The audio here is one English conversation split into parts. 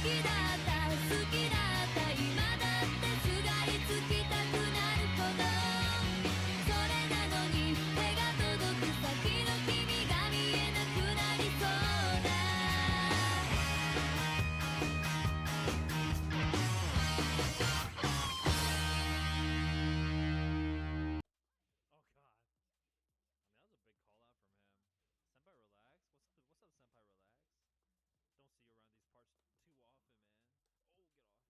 きだった好きだった今だってすがりつきたくなるほどそれなのに手が届く先の君が見えなくなりそうだ Oh god. I mean, that was a big call out from him. Senpai, relax. What's up, Senpai? Relax. Don't see you around these parts too often, man. Oh, get off.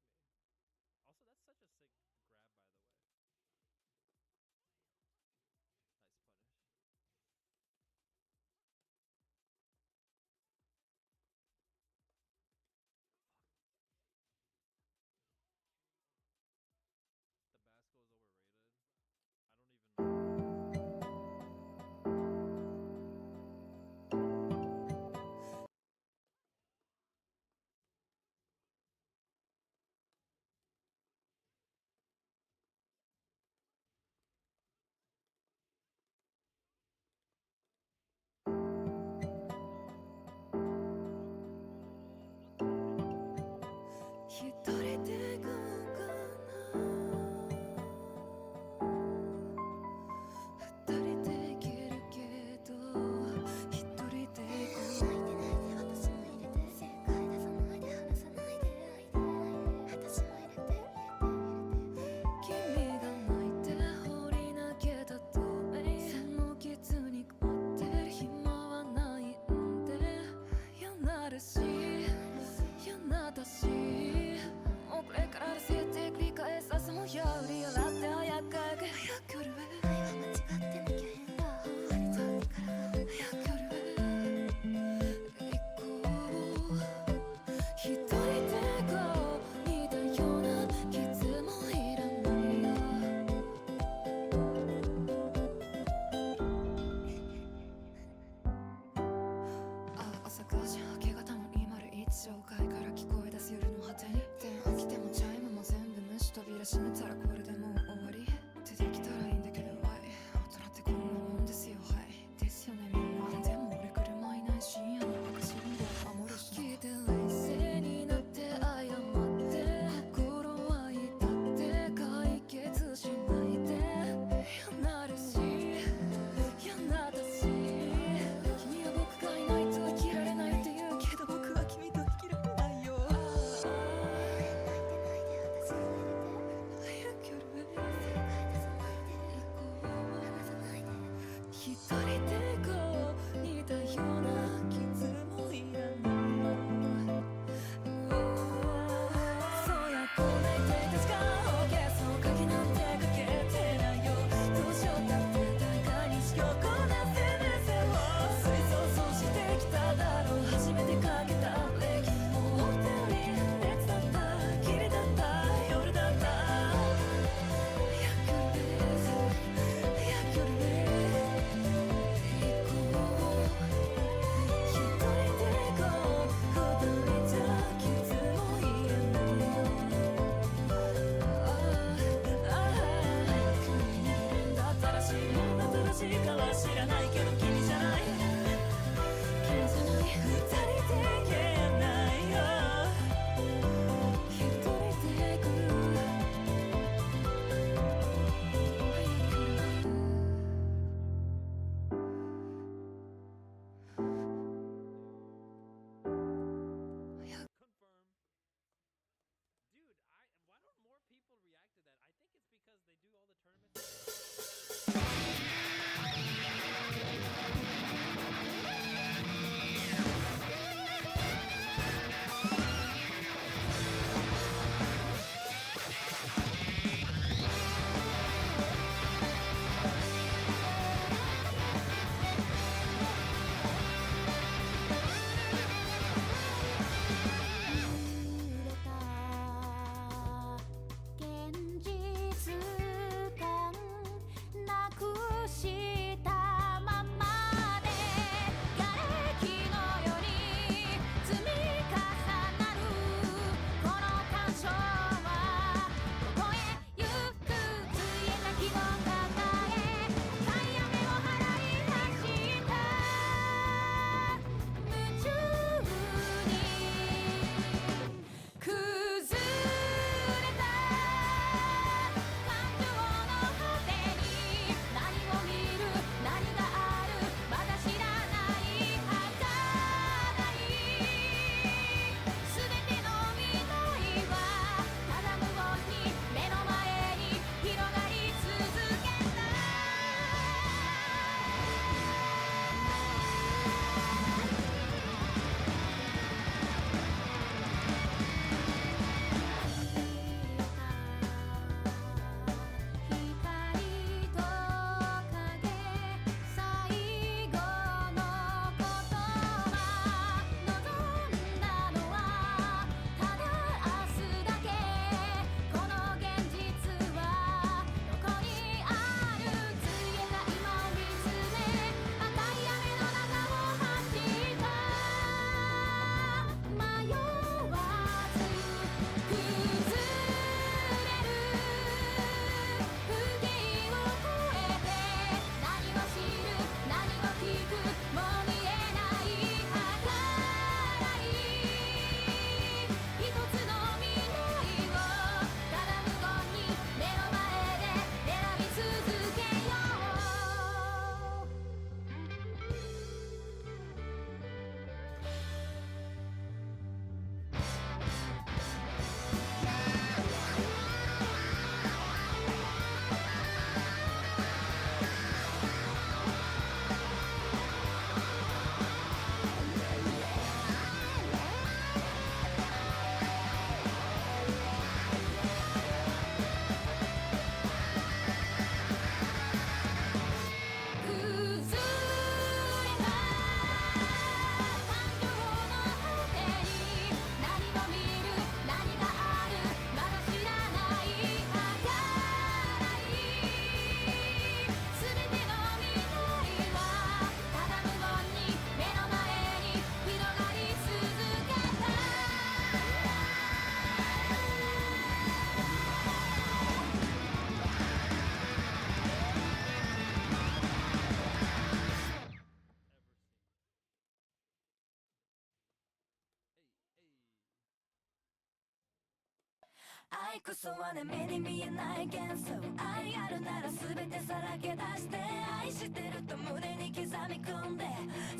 愛こそはね目に見えない幻想愛あるなら全てさらけ出して愛してると胸に刻み込んで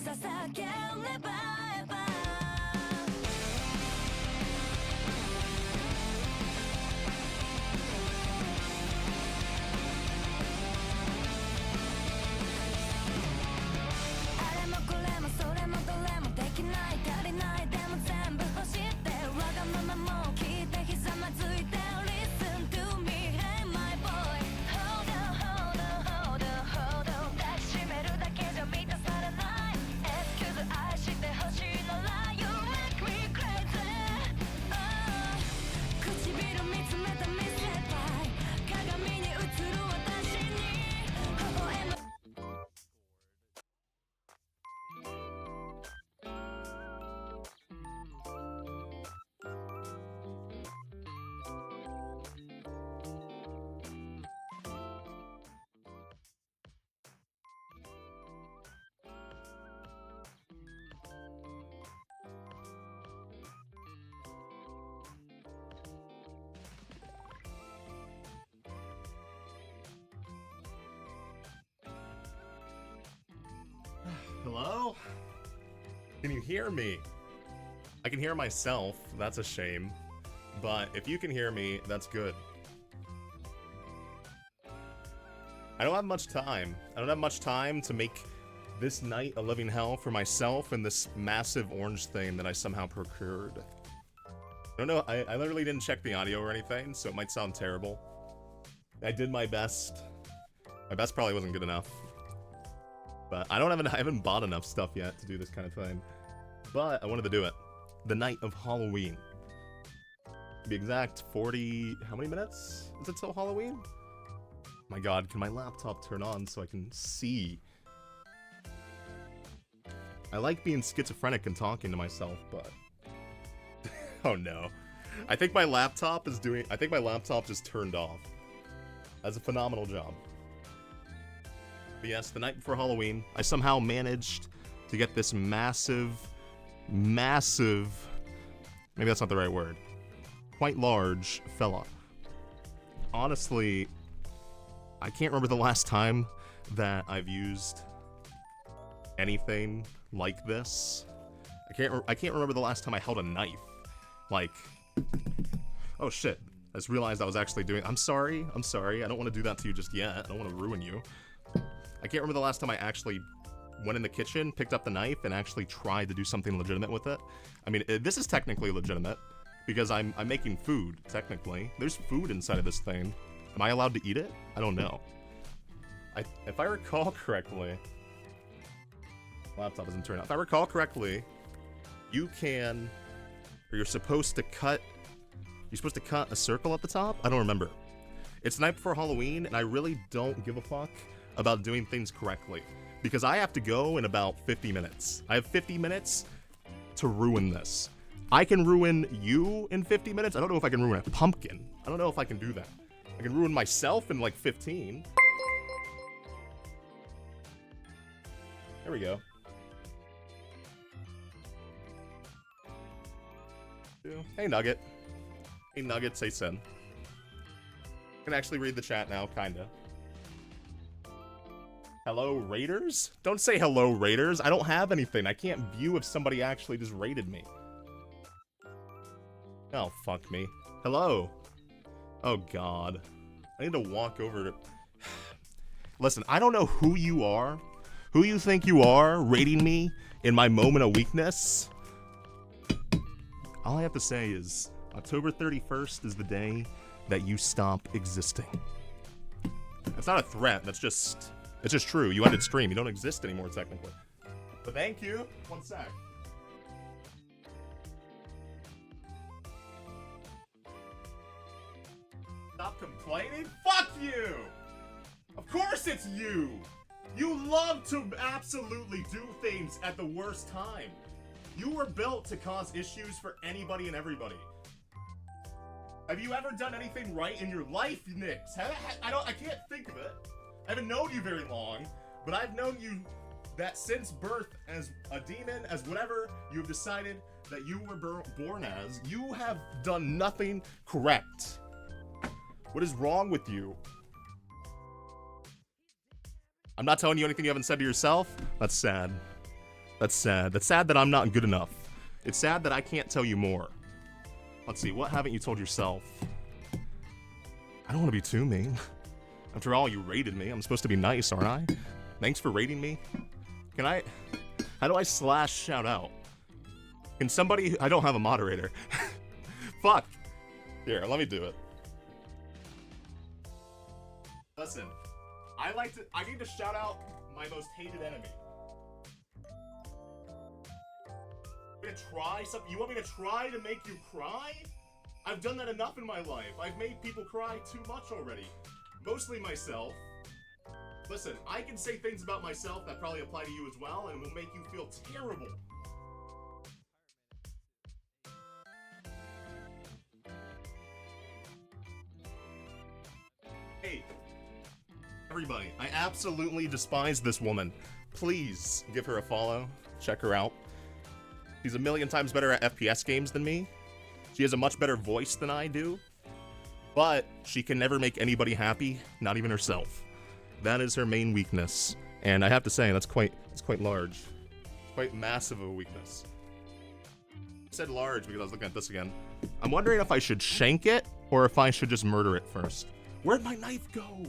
捧げればあれもこれもそれもどれもできない足りないでも全部欲しいってわがままも聞いてひざまずいて Listen to me hey my boy Hold on hold on hold on hold on 抱きしめるだけじゃ満たされない Excuse 愛して欲しいなら You make me crazy、唇見つめて見せたい鏡に映る私に微笑むHello? Can you hear me? I can hear myself, that's a shame. But if you can hear me, that's good. I don't have much time. I don't have much time to make this night a living hell for myself and this massive orange thing that I somehow procured. I don't know, I literally didn't check the audio or anything, so it might sound terrible. I did my best. My best probably wasn't good enough. But I haven't bought enough stuff yet to do this kind of thing. But I wanted to do it. The night of Halloween. To be exact, 40... how many minutes is it till Halloween? My god, can my laptop turn on so I can see? I like being schizophrenic and talking to myself, but... oh no. I think my laptop just turned off. That's a phenomenal job. But yes, the night before Halloween, I somehow managed to get this massive, maybe that's not the right word, quite large fella. Honestly, I can't remember the last time that I've used anything like this. I can't remember the last time I held a knife. Like, oh shit, I just realized I was actually doing, I'm sorry, I don't want to do that to you just yet, I don't want to ruin you. I can't remember the last time I actually went in the kitchen, picked up the knife, and actually tried to do something legitimate with it. I mean, this is technically legitimate, because I'm making food, technically. There's food inside of this thing. Am I allowed to eat it? I don't know. If I recall correctly... laptop doesn't turn out. If I recall correctly, you can... or you're supposed to cut... you're supposed to cut a circle at the top? I don't remember. It's the night before Halloween, and I really don't give a fuck about doing things correctly, because I have to go in about 50 minutes. I have 50 minutes to ruin this. I can ruin you in 50 minutes. I don't know if I can ruin a pumpkin. I don't know if I can do that. I can ruin myself in like 15. There we go. Hey Nugget. Hey Nugget, say sen. I can actually read the chat now, kinda. Hello, Raiders? Don't say hello, Raiders. I don't have anything. I can't view if somebody actually just raided me. Oh, fuck me. Hello. Oh, God. I need to walk over to... Listen, I don't know who you are, who you think you are, raiding me in my moment of weakness. All I have to say is, October 31st is the day that you stop existing. That's not a threat, that's just... it's just true. You ended stream. You don't exist anymore, technically. But thank you. One sec. Stop complaining? Fuck you! Of course it's you! You love to absolutely do things at the worst time. You were built to cause issues for anybody and everybody. Have you ever done anything right in your life, Nix? I can't think of it. I haven't known you very long, but I've known you that since birth, as a demon, as whatever you've decided that you were born as, you have done nothing correct. What is wrong with you? I'm not telling you anything you haven't said to yourself. That's sad. That's sad. That's sad that I'm not good enough. It's sad that I can't tell you more. Let's see, what haven't you told yourself? I don't want to be too mean. After all, you rated me. I'm supposed to be nice, aren't I? Thanks for rating me. Can I... How do I slash shout out? Can somebody... I don't have a moderator. Fuck. Here, let me do it. Listen. I need to shout out my most hated enemy. You want me to try to make you cry? I've done that enough in my life. I've made people cry too much already. Mostly myself. Listen, I can say things about myself that probably apply to you as well, and will make you feel terrible. Hey, everybody, I absolutely despise this woman. Please give her a follow. Check her out. She's a million times better at FPS games than me. She has a much better voice than I do. But she can never make anybody happy, not even herself. That is her main weakness. And I have to say, it's quite large. It's quite massive of a weakness. I said large because I was looking at this again. I'm wondering if I should shank it or if I should just murder it first. Where'd my knife go?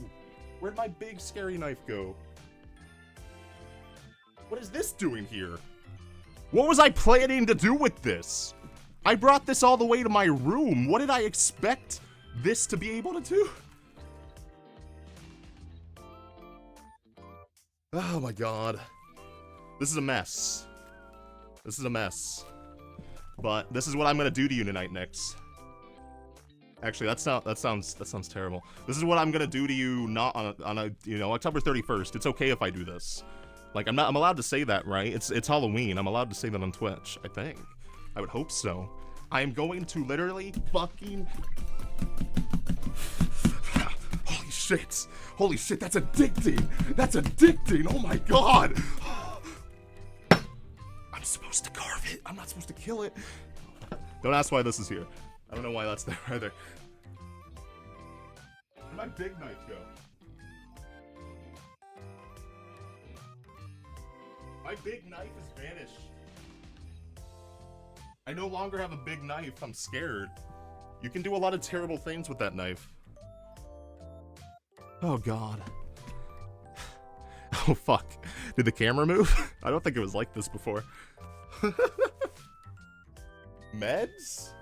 Where'd my big scary knife go? What is this doing here? What was I planning to do with this? I brought this all the way to my room. What did I expect this to be able to do? Oh my god. This is a mess. This is a mess. But this is what I'm gonna do to you tonight, Nyx. Actually, that sounds terrible. This is what I'm gonna do to you, not on a you know, October 31st. It's okay if I do this. Like, I'm allowed to say that, right? It's Halloween. I'm allowed to say that on Twitch, I think. I would hope so. I am going to literally fucking... Holy shit. Holy shit, that's addicting. That's addicting. Oh my god. I'm supposed to carve it. I'm not supposed to kill it. Don't ask why this is here. I don't know why that's there either. Where'd my big knife go? My big knife has vanished. I no longer have a big knife. I'm scared. You can do a lot of terrible things with that knife. Oh god. Oh fuck. Did the camera move? I don't think it was like this before. Meds?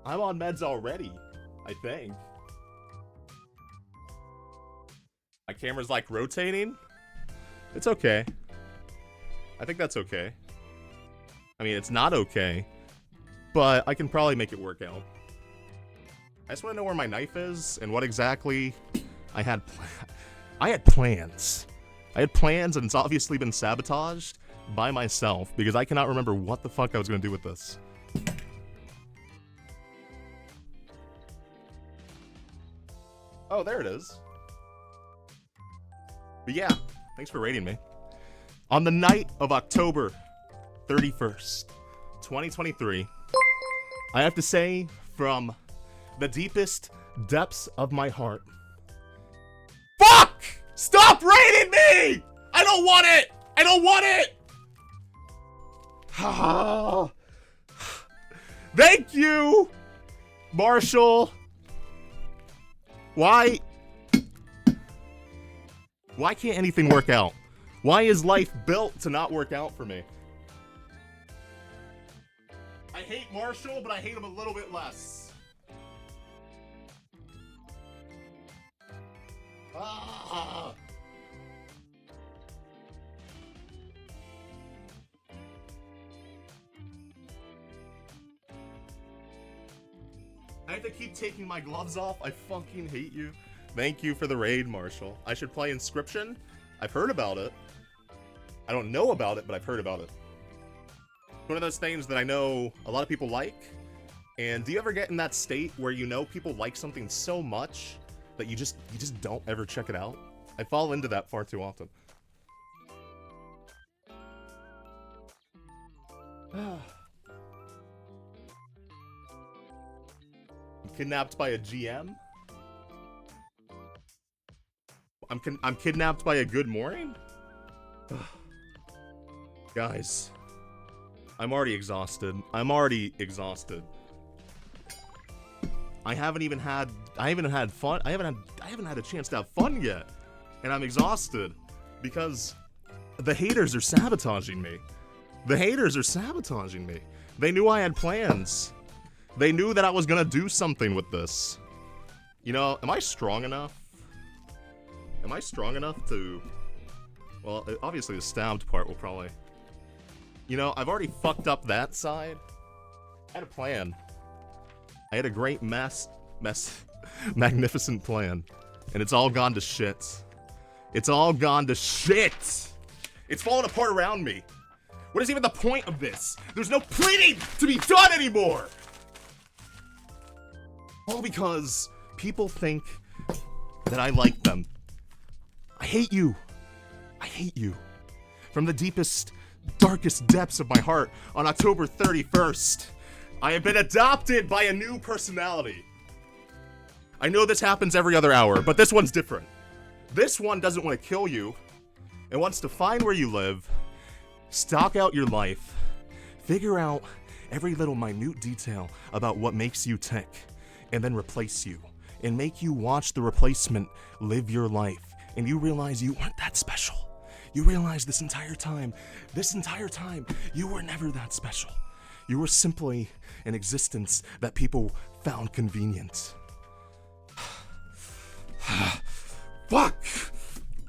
I'm on meds already, I think. My camera's like rotating? It's okay. I think that's okay. I mean, it's not okay, but I can probably make it work out. I just want to know where my knife is and what exactly I had. I had plans. I had plans, and it's obviously been sabotaged by myself because I cannot remember what the fuck I was going to do with this. Oh, there it is. But yeah, thanks for rating me. On the night of October 31st, 2023, I have to say, from the deepest depths of my heart, fuck! Stop rating me! I don't want it! I don't want it! Thank you, Marshall. Why can't anything work out? Why is life built to not work out for me? I hate Marshall, but I hate him a little bit less. Ah. I have to keep taking my gloves off. I fucking hate you. Thank you for the raid, Marshall. I should play Inscription. I've heard about it. I don't know about it, but I've heard about it. It's one of those things that I know a lot of people like. And do you ever get in that state where you know people like something so much that you just don't ever check it out? I fall into that far too often. I'm kidnapped by a GM? I'm kidnapped by a good morning? Guys, I'm already exhausted. I haven't had fun. I haven't had a chance to have fun yet. And I'm exhausted because the haters are sabotaging me. They knew I had plans. They knew that I was gonna do something with this. You know, am I strong enough? To... Well, obviously the stabbed part will probably... You know, I've already fucked up that side. I had a plan. I had a great magnificent plan. And it's all gone to shit. It's falling apart around me. What is even the point of this? There's no planning to be done anymore! All because people think that I like them. I hate you. From the deepest, darkest depths of my heart, on October 31st, I have been adopted by a new personality. I know this happens every other hour, but this one's different. This one doesn't want to kill you. It wants to find where you live, stalk out your life, figure out every little minute detail about what makes you tick, and then replace you, and make you watch the replacement live your life, and you realize you weren't that special. You realize this entire time, you were never that special. You were simply an existence that people found convenient. Fuck!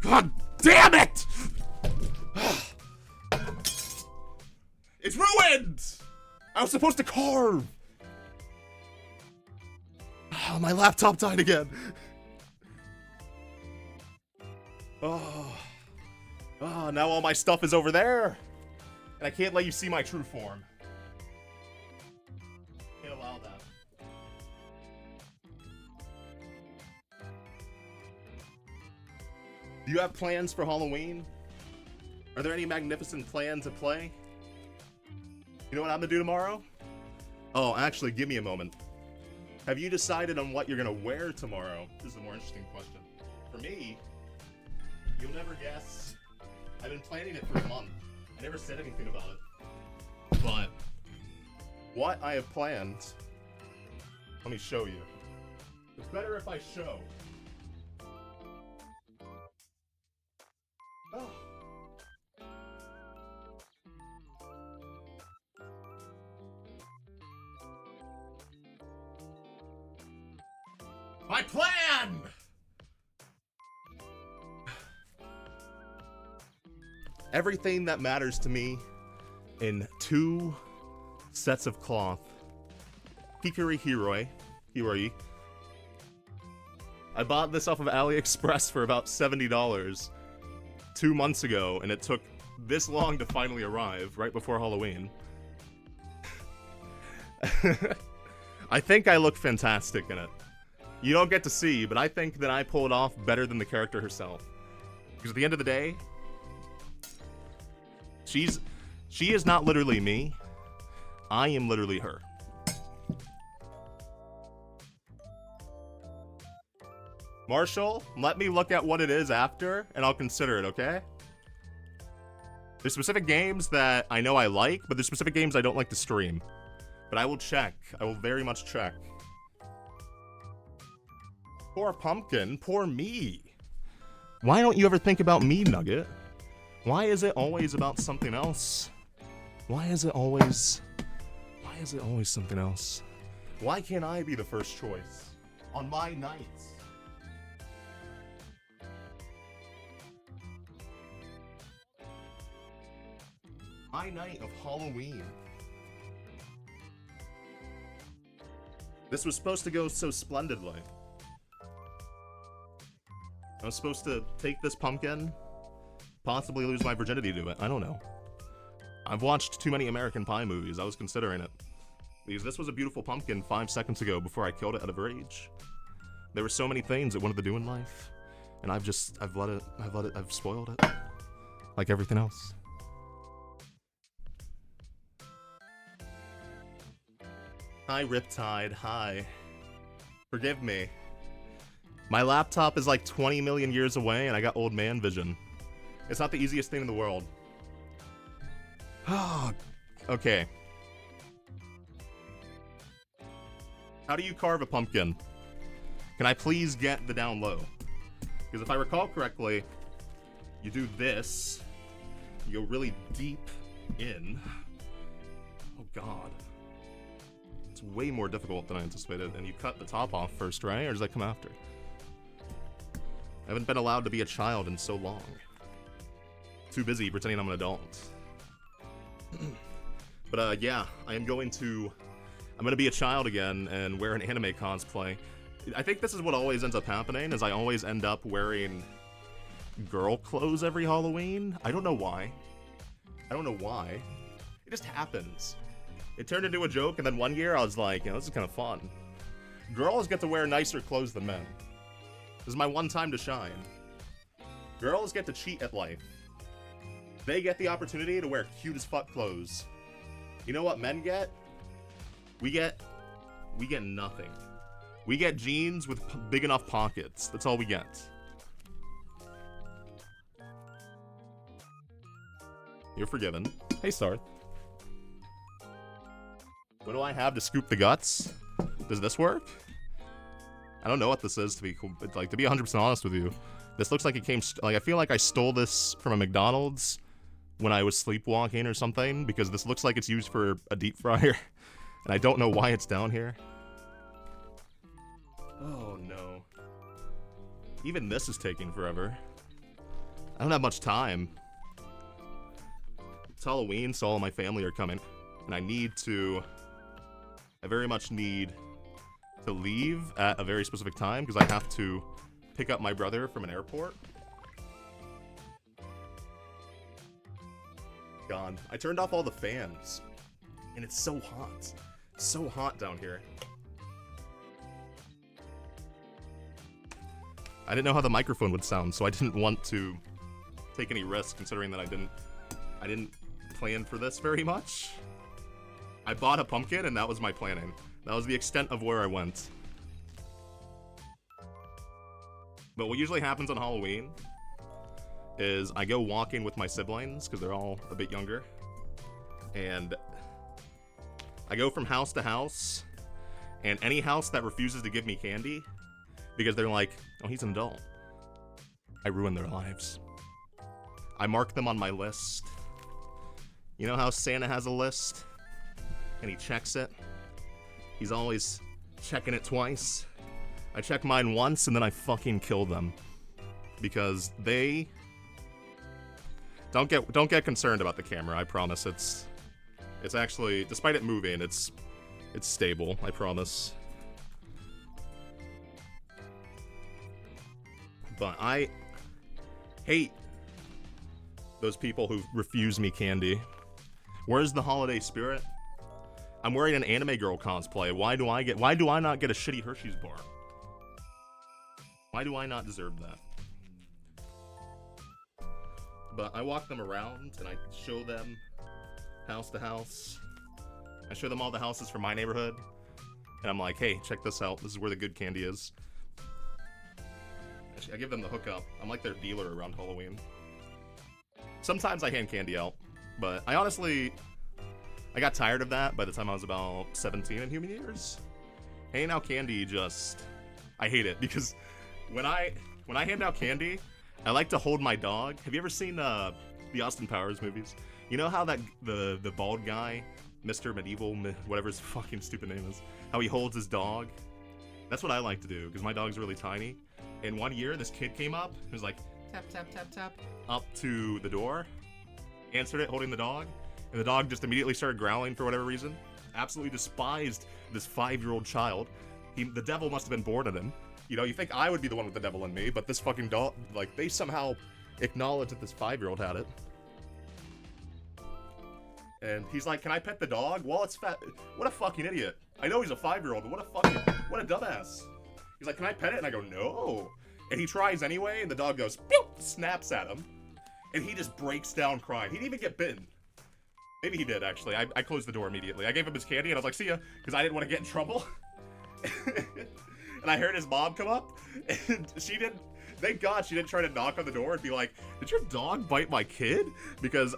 God damn it! It's ruined! I was supposed to carve! Oh, my laptop died again. Oh, now all my stuff is over there. And I can't let you see my true form. Can't allow that. Do you have plans for Halloween? Are there any magnificent plans at play? You know what I'm gonna do tomorrow? Oh, actually, give me a moment. Have you decided on what you're gonna wear tomorrow? This is a more interesting question. For me, you'll never guess. I've been planning it for a month. I never said anything about it. But what I have planned, let me show you. It's better if I show. Oh. My plan! Everything that matters to me in 2 sets of cloth. Hikari Hiroi. I bought this off of AliExpress for about $70 2 months ago, and it took this long to finally arrive, right before Halloween. I think I look fantastic in it. You don't get to see, but I think that I pull it off better than the character herself. Because at the end of the day, she is not literally me. I am literally her. Marshall, let me look at what it is after, and I'll consider it, okay? There's specific games that I know I like, but there's specific games I don't like to stream. But I will check. I will very much check. Poor Pumpkin. Poor me. Why don't you ever think about me, Nugget? Why is it always about something else? Why is it always something else? Why can't I be the first choice on my nights? My night of Halloween. This was supposed to go so splendidly. I was supposed to take this pumpkin, possibly lose my virginity to it. I don't know. I've watched too many American Pie movies. I was considering it. Because this was a beautiful pumpkin 5 seconds ago before I killed it out of rage. There were so many things it wanted to do in life. And I've spoiled it. Like everything else. Hi, Riptide. Hi. Forgive me. My laptop is like 20 million years away and I got old man vision. It's not the easiest thing in the world. Okay. How do you carve a pumpkin? Can I please get the down low? Because if I recall correctly, you do this, you go really deep in. Oh god. It's way more difficult than I anticipated. And you cut the top off first, right? Or does that come after? I haven't been allowed to be a child in so long. Too busy pretending I'm an adult. But yeah, I'm gonna be a child again and wear an anime cosplay. I think this is what always ends up happening, is I always end up wearing girl clothes every Halloween. I don't know why. It just happens. It turned into a joke, and then one year I was like, this is kind of fun. Girls get to wear nicer clothes than men. This is my one time to shine. Girls get to cheat at life. They get the opportunity to wear cute as fuck clothes. You know what men get? We get nothing. We get jeans with big enough pockets. That's all we get. You're forgiven. Hey, Sarth. What do I have to scoop the guts? Does this work? I don't know what this is, to be 100% honest with you. This looks like it came, I feel like I stole this from a McDonald's when I was sleepwalking or something, because this looks like it's used for a deep fryer, and I don't know why it's down here. Oh no. Even this is taking forever. I don't have much time. It's Halloween, so all of my family are coming, and I very much need to leave at a very specific time, because I have to pick up my brother from an airport. God, I turned off all the fans, and it's so hot. It's so hot down here. I didn't know how the microphone would sound, so I didn't want to take any risk, considering that I didn't plan for this very much. I bought a pumpkin, and that was my planning. That was the extent of where I went. But what usually happens on Halloween is I go walking with my siblings, because they're all a bit younger, and I go from house to house, and any house that refuses to give me candy, because they're like, oh, he's an adult, I ruin their lives. I mark them on my list. You know how Santa has a list? And he checks it? He's always checking it twice. I check mine once, and then I fucking kill them. Because they... Don't get concerned about the camera, I promise. It's actually, despite it moving, it's stable, I promise. But I hate those people who refuse me candy. Where's the holiday spirit? I'm wearing an anime girl cosplay. Why do I not get a shitty Hershey's bar? Why do I not deserve that? But I walk them around, and I show them house to house. I show them all the houses from my neighborhood. And I'm like, hey, check this out. This is where the good candy is. I give them the hookup. I'm like their dealer around Halloween. Sometimes I hand candy out. But I got tired of that by the time I was about 17 in human years. Handing out candy I hate it, because when I hand out candy, I like to hold my dog. Have you ever seen the Austin Powers movies? You know how the bald guy, Mr. Medieval, whatever his fucking stupid name is, how he holds his dog? That's what I like to do, because my dog's really tiny. And one year, this kid came up, he was like, tap, tap, tap, tap, up to the door, answered it, holding the dog, and the dog just immediately started growling for whatever reason. Absolutely despised this 5-year-old child. The devil must have been born in him. You know, you think I would be the one with the devil in me, but this fucking dog, like, they somehow acknowledge that this 5-year-old had it. And he's like, can I pet the dog? Well, it's fat. What a fucking idiot. I know he's a 5-year-old, but what a dumbass. He's like, can I pet it? And I go, no. And he tries anyway, and the dog goes, pew, snaps at him. And he just breaks down crying. He didn't even get bitten. Maybe he did, actually. I closed the door immediately. I gave him his candy, and I was like, see ya, because I didn't want to get in trouble. And I heard his mom come up, and she didn't... Thank God she didn't try to knock on the door and be like, did your dog bite my kid? Because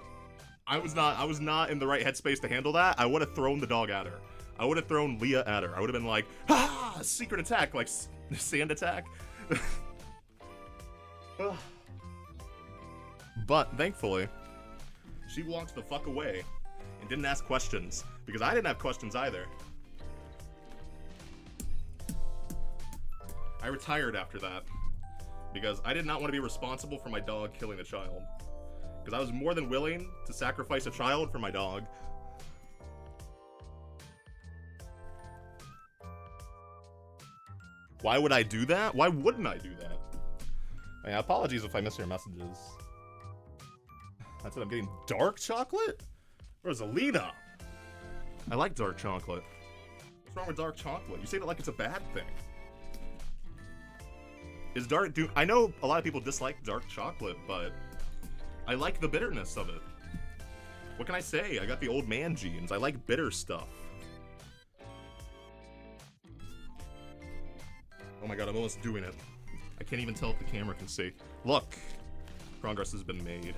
I was not in the right headspace to handle that. I would have thrown the dog at her. I would have thrown Leah at her. I would have been like, ah, secret attack, like sand attack. But thankfully, she walked the fuck away and didn't ask questions, because I didn't have questions either. I retired after that because I did not want to be responsible for my dog killing a child, because I was more than willing to sacrifice a child for my dog. Why would I do that? Why wouldn't I do that? Yeah, apologies if I miss your messages. That's what I'm getting. Dark chocolate? Where's Alina? I like dark chocolate. What's wrong with dark chocolate? You say that like it's a bad thing. Is dark... I know a lot of people dislike dark chocolate, but I like the bitterness of it. What can I say? I got the old man genes. I like bitter stuff. Oh my god, I'm almost doing it. I can't even tell if the camera can see. Look! Progress has been made.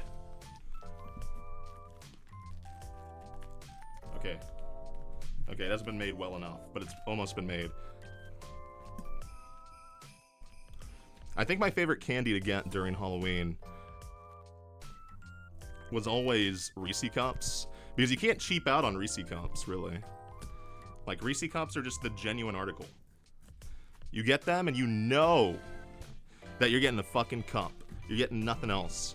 Okay. Okay, that's been made well enough, but it's almost been made. I think my favorite candy to get during Halloween was always Reese Cups, because you can't cheap out on Reese Cups, really. Like, Reese Cups are just the genuine article. You get them and you know that you're getting a fucking cup. You're getting nothing else.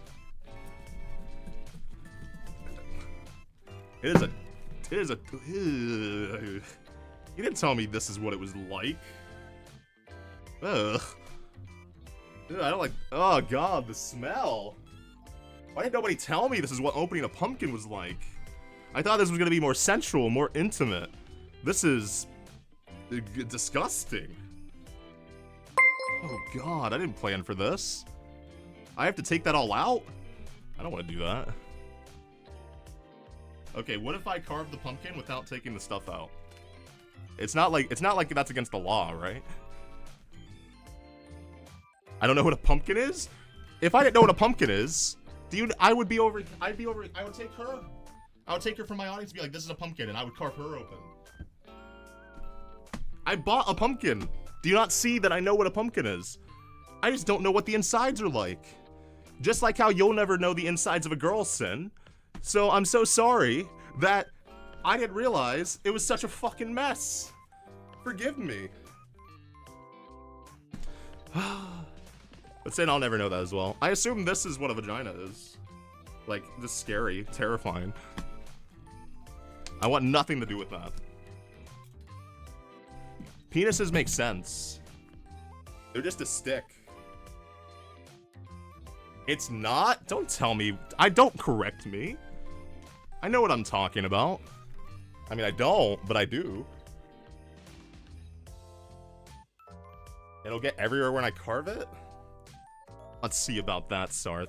It is a... You didn't tell me this is what it was like. Ugh. Ugh, I don't like... Oh god, the smell. Why didn't nobody tell me this is what opening a pumpkin was like? I thought this was gonna be more sensual, more intimate. This is... disgusting. Oh god, I didn't plan for this. I have to take that all out? I don't want to do that. Okay, what if I carve the pumpkin without taking the stuff out? It's not like that's against the law, right? I don't know what a pumpkin is? If I didn't know what a pumpkin is, I would take her from my audience and be like, this is a pumpkin, and I would carve her open. I bought a pumpkin. Do you not see that I know what a pumpkin is? I just don't know what the insides are like. Just like how you'll never know the insides of a girl's sin. So I'm so sorry that I didn't realize it was such a fucking mess. Forgive me. But then I'll never know that as well. I assume this is what a vagina is. Like, just scary, terrifying. I want nothing to do with that. Penises make sense. They're just a stick. It's not? Don't tell me. Don't correct me. I know what I'm talking about. I mean, I don't, but I do. It'll get everywhere when I carve it? Let's see about that, Sarth.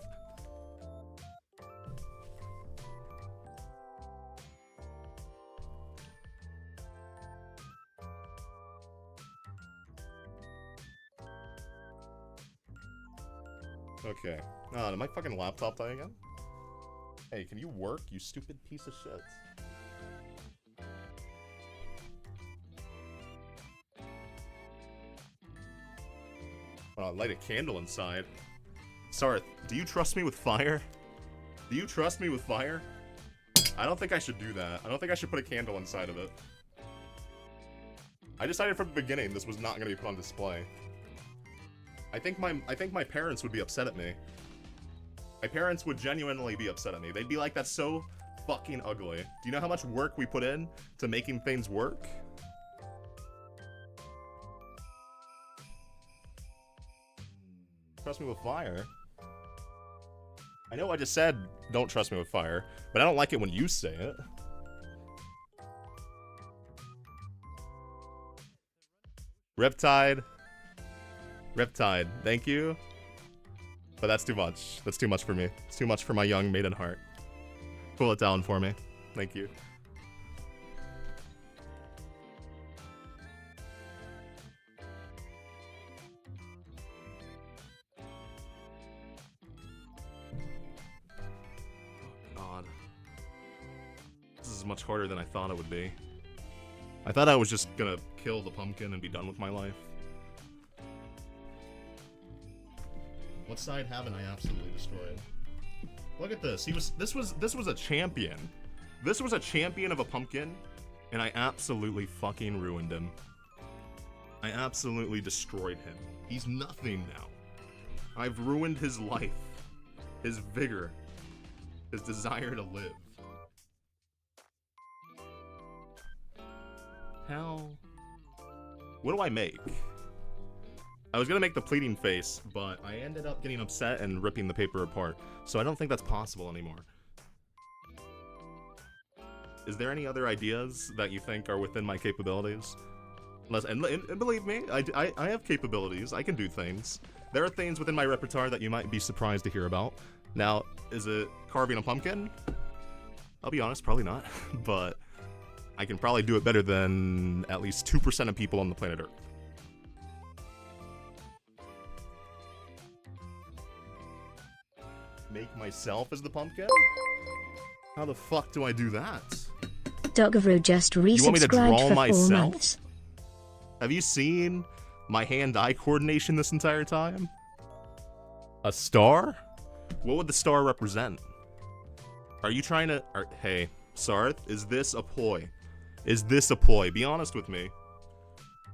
Okay. Did my fucking laptop die again? Hey, can you work, you stupid piece of shit? Light a candle inside. Sarth, do you trust me with fire? Do you trust me with fire? I don't think I should do that. I don't think I should put a candle inside of it. I decided from the beginning this was not going to be put on display. I think my parents would be upset at me. My parents would genuinely be upset at me. They'd be like, that's so fucking ugly. Do you know how much work we put in to making things work? Trust me with fire. I know I just said don't trust me with fire, but I don't like it when you say it. Riptide. Riptide, thank you. But that's too much. That's too much for me. It's too much for my young maiden heart. Cool it down for me. Thank you. God. This is much harder than I thought it would be. I thought I was just gonna kill the pumpkin and be done with my life. What side haven't I absolutely destroyed? Look at this. This was a champion. This was a champion of a pumpkin, and I absolutely fucking ruined him. I absolutely destroyed him. He's nothing now. I've ruined his life, his vigor, his desire to live. How? What do I make? I was gonna make the pleading face, but I ended up getting upset and ripping the paper apart, so I don't think that's possible anymore. Is there any other ideas that you think are within my capabilities? And believe me, I have capabilities. I can do things. There are things within my repertoire that you might be surprised to hear about. Now, is it carving a pumpkin? I'll be honest, probably not, but I can probably do it better than at least 2% of people on the planet Earth. Make myself as the pumpkin? How the fuck do I do that? Doggeroo just resubscribed You want me to draw for 4 myself? months. Have you seen my hand-eye coordination this entire time? A star? What would the star represent? Are you trying to... hey, Sarth, is this a ploy? Is this a ploy? Be honest with me.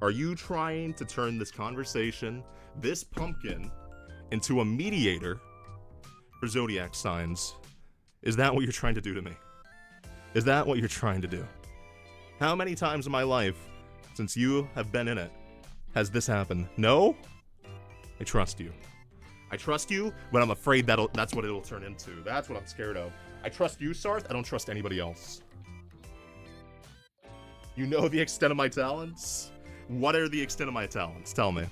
Are you trying to turn this conversation, this pumpkin, into a mediator for zodiac signs? Is that what you're trying to do to me? Is that what you're trying to do? How many times in my life, since you have been in it, has this happened? No? I trust you. I trust you, but I'm afraid that's what it'll turn into. That's what I'm scared of. I trust you, Sarth. I don't trust anybody else. You know the extent of my talents? What are the extent of my talents? Tell me.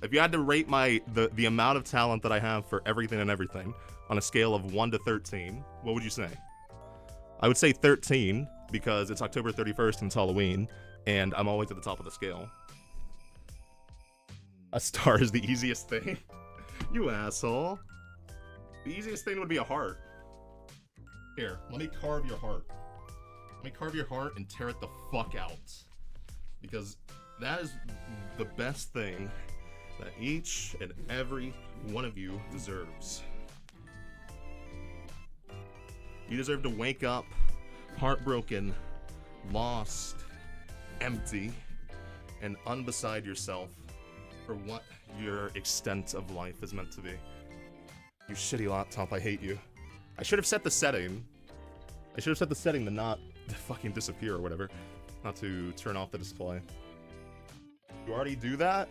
If you had to rate the amount of talent that I have for everything and everything on a scale of 1 to 13, what would you say? I would say 13 because it's October 31st and it's Halloween, and I'm always at the top of the scale. A star is the easiest thing? You asshole. The easiest thing would be a heart. Here, let me carve your heart. Let me carve your heart and tear it the fuck out. Because that is the best thing that each and every one of you deserves. You deserve to wake up heartbroken, lost, empty, and unbeside yourself for what your extent of life is meant to be. You shitty laptop, I hate you. I should have set the setting. I should have set the setting to not fucking disappear or whatever. Not to turn off the display. You already do that?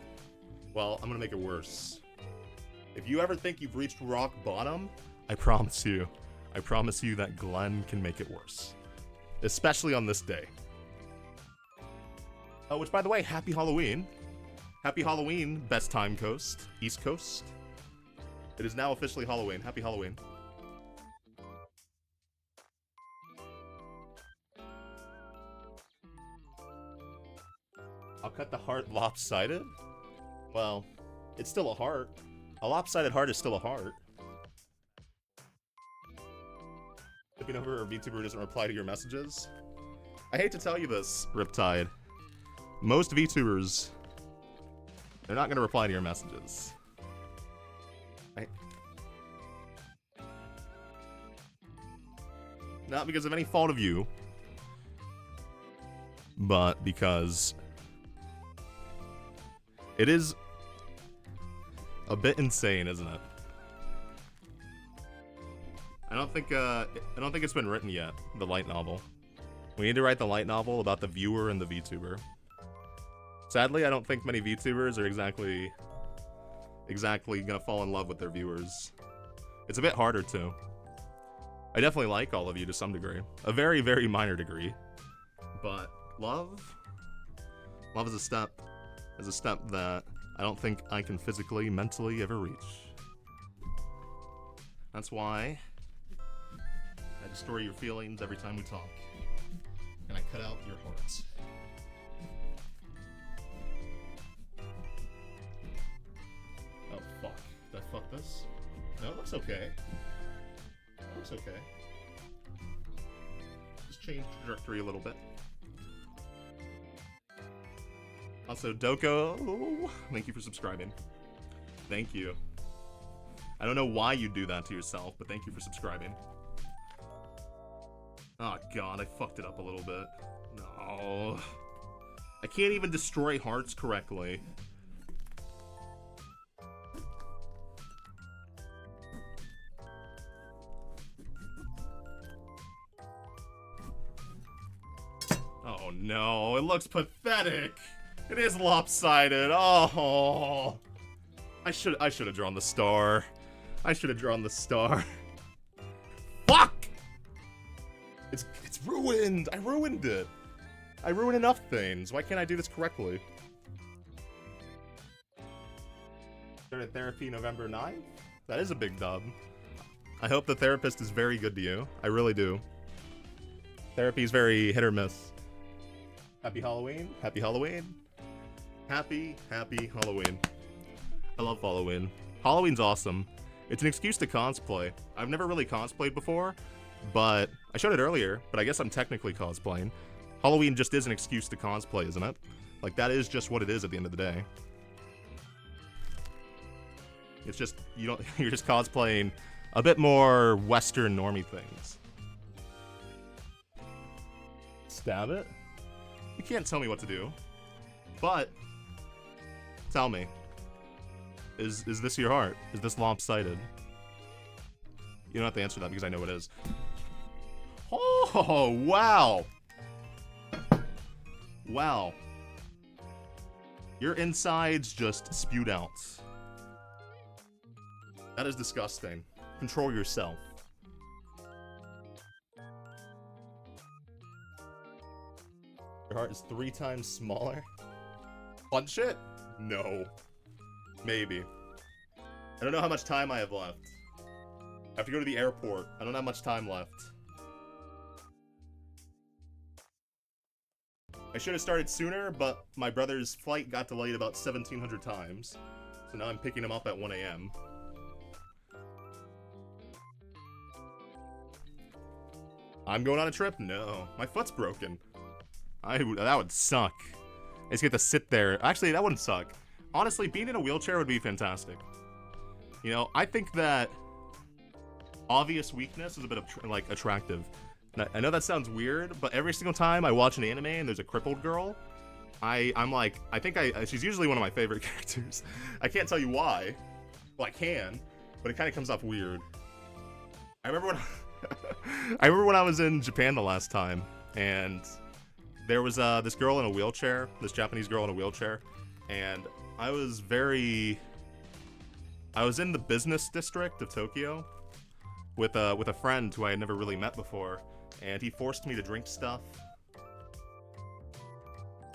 Well, I'm gonna make it worse. If you ever think you've reached rock bottom, I promise you that Glen can make it worse. Especially on this day. Oh, which by the way, happy Halloween. Happy Halloween, best time coast, East Coast. It is now officially Halloween. Happy Halloween. I'll cut the heart lopsided? Well, it's still a heart. A lopsided heart is still a heart. Tipping over a VTuber who doesn't reply to your messages? I hate to tell you this, Riptide. Most VTubers, they're not going to reply to your messages. Not because of any fault of you, but because it is a bit insane, isn't it? I don't think it's been written yet, the light novel. We need to write the light novel about the viewer and the VTuber. Sadly, I don't think many VTubers are exactly gonna fall in love with their viewers. It's a bit harder too. I definitely like all of you to some degree. A very, very minor degree. But love is a step that I don't think I can physically, mentally ever reach. That's why I destroy your feelings every time we talk. And I cut out your hearts. Oh, fuck. Did I fuck this? No, it looks okay. It looks okay. Just change trajectory a little bit. Also, Doko, thank you for subscribing. Thank you. I don't know why you do that to yourself, but thank you for subscribing. Oh god, I fucked it up a little bit. No. I can't even destroy hearts correctly. Oh no, it looks pathetic. It is lopsided. Oh. I should have drawn the star. I should have drawn the star. Fuck! It's ruined. I ruined it. I ruined enough things. Why can't I do this correctly? Started therapy November 9th? That is a big dub. I hope the therapist is very good to you. I really do. Therapy is very hit or miss. Happy Halloween. Happy Halloween. Happy Halloween. I love Halloween. Halloween's awesome. It's an excuse to cosplay. I've never really cosplayed before, but I showed it earlier, but I guess I'm technically cosplaying. Halloween just is an excuse to cosplay, isn't it? Like, that is just what it is at the end of the day. It's just, you're just cosplaying a bit more Western normie things. Stab it? You can't tell me what to do. But, tell me. Is this your heart? Is this lopsided? You don't have to answer that because I know it is. Oh, wow. Wow. Your insides just spewed out. That is disgusting. Control yourself. Your heart is 3 times smaller? Punch it? No. Maybe. I don't know how much time I have left. I have to go to the airport. I don't have much time left. I should have started sooner, but my brother's flight got delayed about 1,700 times. So now I'm picking him up at 1 a.m. I'm going on a trip? No. My foot's broken. That would suck. I just get to sit there. Actually, that wouldn't suck. Honestly, being in a wheelchair would be fantastic. You know, I think that obvious weakness is a bit of, like, attractive. I know that sounds weird, but every single time I watch an anime and there's a crippled girl, I'm like, she's usually one of my favorite characters. I can't tell you why. Well, I can, but it kind of comes off weird. I remember when I was in Japan the last time, and there was this girl in a wheelchair, this Japanese girl in a wheelchair, and I was in the business district of Tokyo with a friend who I had never really met before, and he forced me to drink stuff.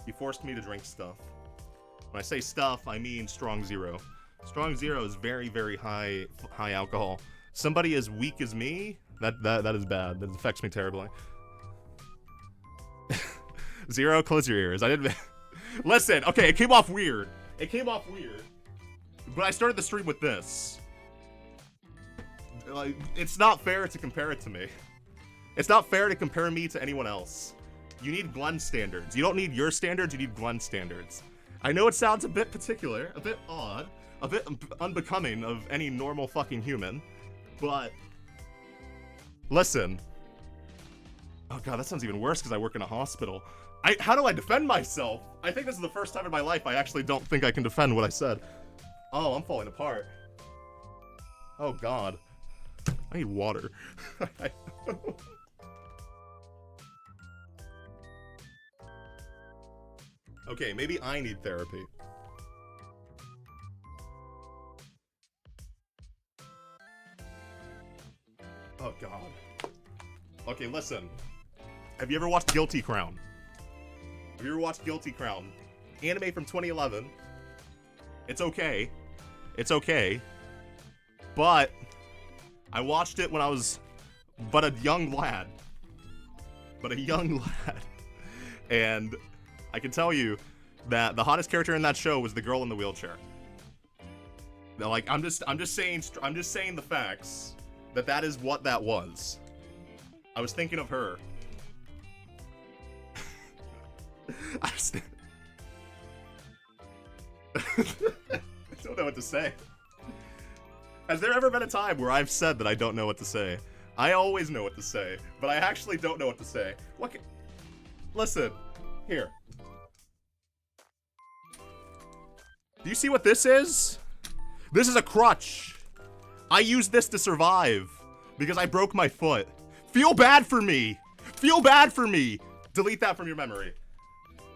When I say stuff, I mean Strong Zero. Strong Zero is very, very high alcohol. Somebody as weak as me, that is bad. That affects me terribly. Zero, close your ears. I didn't. Listen, okay, it came off weird. But I started the stream with this. Like, it's not fair to compare it to me. It's not fair to compare me to anyone else. You need Glen standards. You don't need your standards, you need Glen standards. I know it sounds a bit particular, a bit odd, a bit unbecoming of any normal fucking human, but listen. Oh god, that sounds even worse because I work in a hospital. How do I defend myself? I think this is the first time in my life I actually don't think I can defend what I said. Oh, I'm falling apart. Oh god. I need water. Okay, maybe I need therapy. Oh god. Okay, listen. Have you ever watched Guilty Crown? Anime from 2011. It's okay. But I watched it when I was but a young lad. But a young lad. And I can tell you that the hottest character in that show was the girl in the wheelchair. Like, I'm just saying the facts. That is what that was. I was thinking of her. I don't know what to say. Has there ever been a time where I've said that I don't know what to say? I always know what to say, but I actually don't know what to say. Listen, here. Do you see what this is? This is a crutch. I used this to survive because I broke my foot. Feel bad for me. Feel bad for me. Delete that from your memory.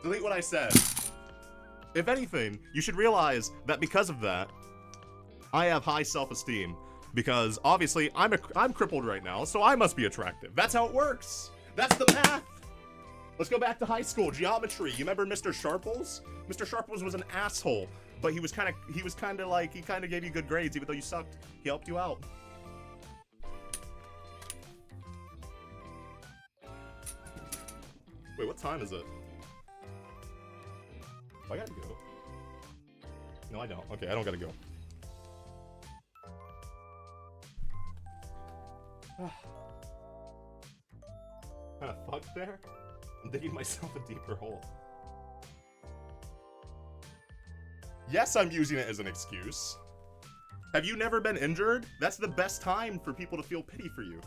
Delete what I said. If anything, you should realize that because of that, I have high self-esteem. Because obviously, I'm crippled right now, so I must be attractive. That's how it works. That's the math. Let's go back to high school. Geometry. You remember Mr. Sharples? Mr. Sharples was an asshole, but he kind of gave you good grades even though you sucked. He helped you out. Wait, what time is it? I gotta go. No, I don't. Okay, I don't gotta go. Kinda fucked there? I'm digging myself a deeper hole. Yes, I'm using it as an excuse. Have you never been injured? That's the best time for people to feel pity for you.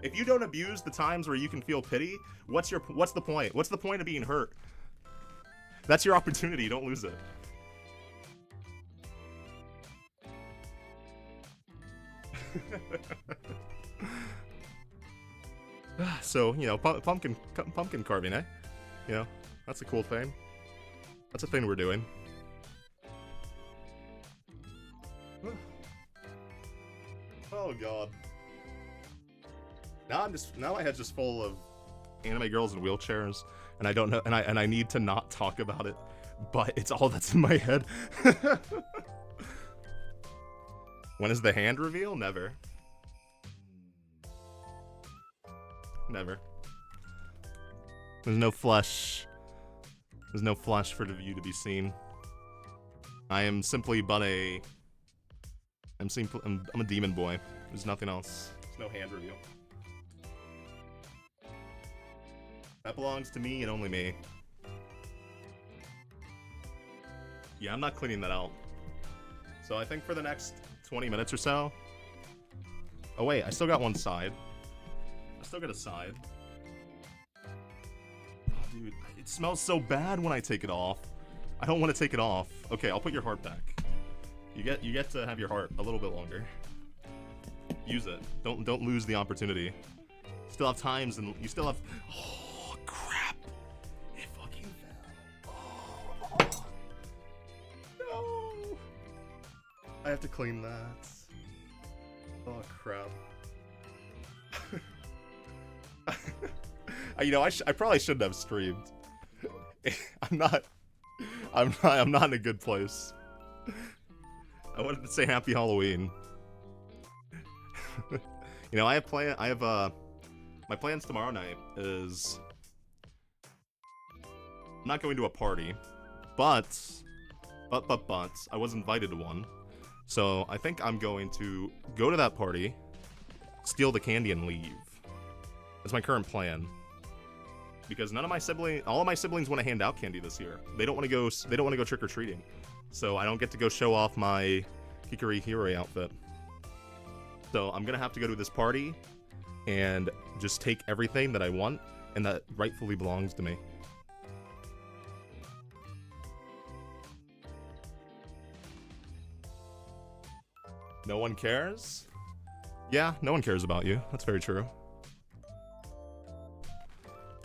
If you don't abuse the times where you can feel pity, what's the point? What's the point of being hurt? That's your opportunity, don't lose it. So, you know, pumpkin carving, eh? You know, that's a cool thing. That's a thing we're doing. Oh god. Now my head's just full of anime girls in wheelchairs, and I don't know, and I need to not talk about it, but it's all that's in my head. When is the hand reveal? Never. Never. There's no flesh. There's no flesh for the view to be seen. I am simply but a... I'm a demon boy. There's nothing else. There's no hand reveal. That belongs to me and only me. Yeah, I'm not cleaning that out. So I think for the next 20 minutes or so... Oh wait, I still got one side. I still got a side. Oh, dude, it smells so bad when I take it off. I don't want to take it off. Okay, I'll put your heart back. You get to have your heart a little bit longer. Use it. Don't lose the opportunity. Still have times, and you still have. Oh crap! It fucking fell. Oh, no! I have to clean that. Oh crap! You know, I probably shouldn't have streamed. I'm not in a good place. I wanted to say Happy Halloween. You know, my plans tomorrow night is I'm not going to a party, but I was invited to one. So I think I'm going to go to that party, steal the candy, and leave. That's my current plan. Because all of my siblings want to hand out candy this year. They don't want to go trick or treating. So I don't get to go show off my Hikari Hero outfit. So I'm gonna have to go to this party and just take everything that I want and that rightfully belongs to me. No one cares? Yeah, no one cares about you. That's very true.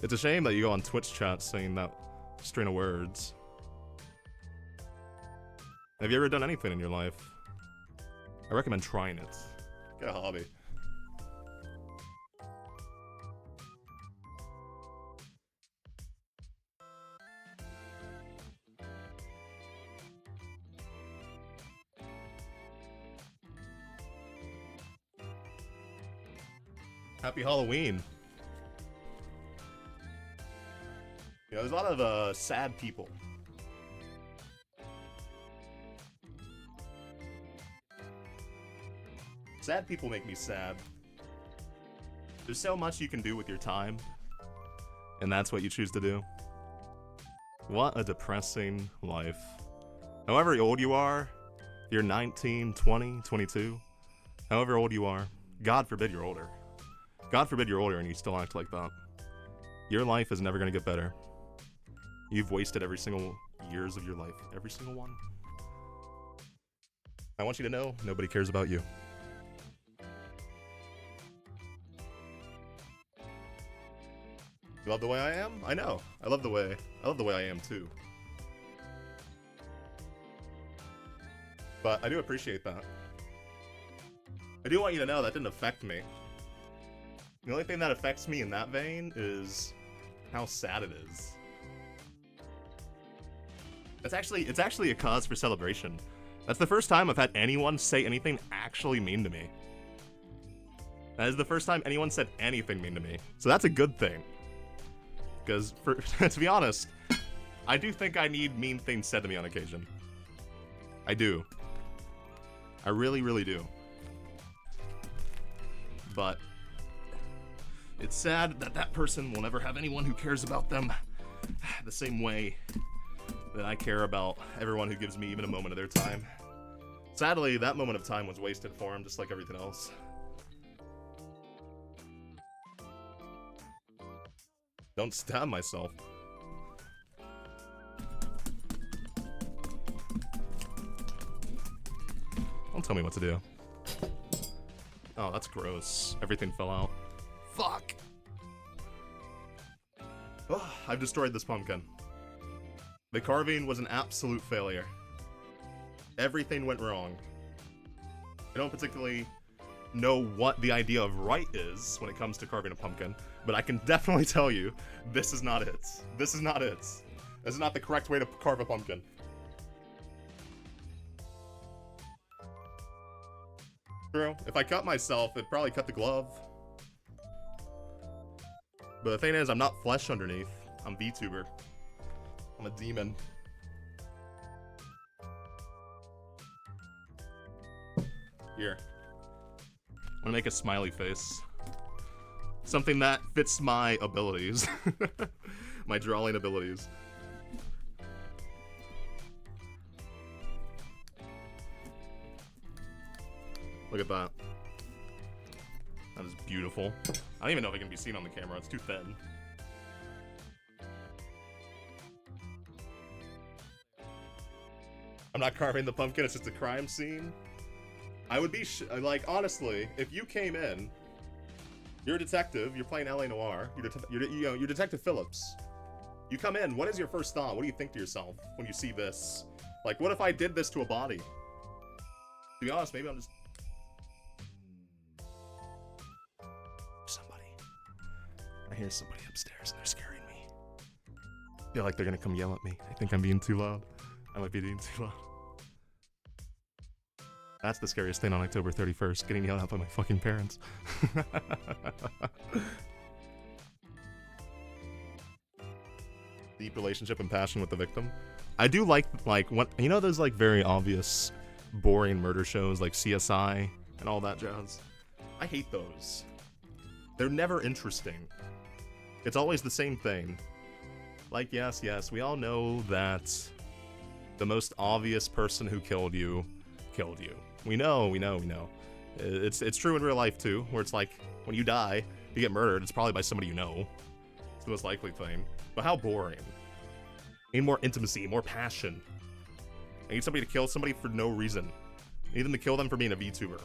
It's a shame that you go on Twitch chat saying that string of words. Have you ever done anything in your life? I recommend trying it. Get a hobby. Happy Halloween. You know, there's a lot of sad people. Sad people make me sad. There's so much you can do with your time, and that's what you choose to do. What a depressing life. However old you are, you're 19, 20, 22, however old you are, God forbid you're older. God forbid you're older and you still act like that. Your life is never going to get better. You've wasted every single years of your life. Every single one. I want you to know, nobody cares about you. You love the way I am? I know. I love the way I am too. But I do appreciate that. I do want you to know that didn't affect me. The only thing that affects me in that vein is how sad it is. It's actually a cause for celebration. That's the first time I've had anyone say anything actually mean to me. That is the first time anyone said anything mean to me. So that's a good thing. Because, to be honest, I do think I need mean things said to me on occasion. I do. I really, really do. But it's sad that that person will never have anyone who cares about them the same way that I care about everyone who gives me even a moment of their time. Sadly, that moment of time was wasted for him, just like everything else. Don't stab myself. Don't tell me what to do. Oh, that's gross. Everything fell out. Fuck! Oh, I've destroyed this pumpkin. The carving was an absolute failure. Everything went wrong. I don't particularly know what the idea of right is when it comes to carving a pumpkin, but I can definitely tell you, this is not it. This is not it. This is not the correct way to carve a pumpkin. True. If I cut myself, it'd probably cut the glove. But the thing is, I'm not flesh underneath. I'm VTuber. I'm a demon. Here. I'm gonna make a smiley face. Something that fits my abilities. My drawing abilities. Look at that. That is beautiful. I don't even know if it can be seen on the camera. It's too thin. I'm not carving the pumpkin. It's just a crime scene. I would be like, honestly, if you came in, you're a detective. You're playing LA Noire. You're Detective Phillips. You come in. What is your first thought? What do you think to yourself when you see this? Like, what if I did this to a body? To be honest, maybe I'm just. Somebody. I hear somebody upstairs and they're scaring me. I feel like they're gonna come yell at me. I think I'm being too loud. I might be being too loud. That's the scariest thing on October 31st, getting yelled at by my fucking parents. Deep relationship and passion with the victim. I do like what, you know those like very obvious, boring murder shows like CSI and all that jazz? I hate those. They're never interesting. It's always the same thing. Like, yes, we all know that the most obvious person who killed you, killed you. We know. It's true in real life too, where it's like, when you die, you get murdered, it's probably by somebody you know. It's the most likely thing. But how boring. I need more intimacy, more passion. I need somebody to kill somebody for no reason. I need them to kill them for being a VTuber.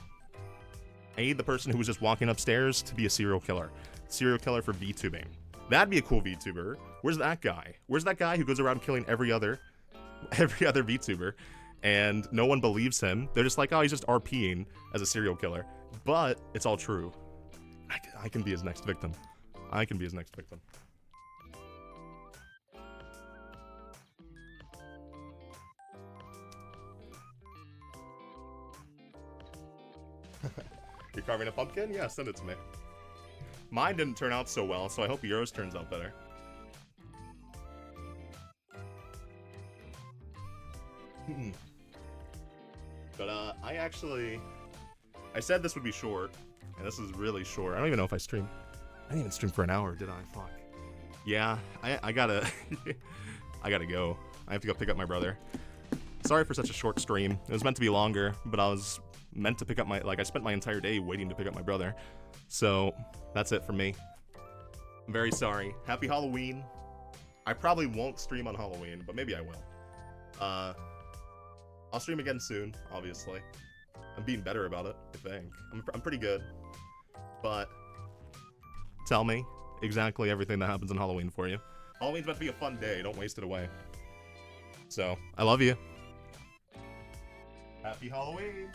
I need the person who was just walking upstairs to be a serial killer. Serial killer for VTubing. That'd be a cool VTuber. Where's that guy? Where's that guy who goes around killing every other VTuber? And no one believes him. They're just like, oh, he's just RPing as a serial killer. But it's all true. I can be his next victim. I can be his next victim. You're carving a pumpkin? Yeah, send it to me. Mine didn't turn out so well, so I hope yours turns out better. But, I said this would be short, and this is really short. I don't even know if I streamed. I didn't even stream for an hour, did I? Fuck. Yeah, I gotta, I gotta go. I have to go pick up my brother. Sorry for such a short stream. It was meant to be longer, but I was meant to pick up I spent my entire day waiting to pick up my brother. So, that's it for me. I'm very sorry. Happy Halloween. I probably won't stream on Halloween, but maybe I will. I'll stream again soon, obviously. I'm being better about it, I think. I'm pretty good. But tell me exactly everything that happens on Halloween for you. Halloween's meant to be a fun day, don't waste it away. So, I love you. Happy Halloween!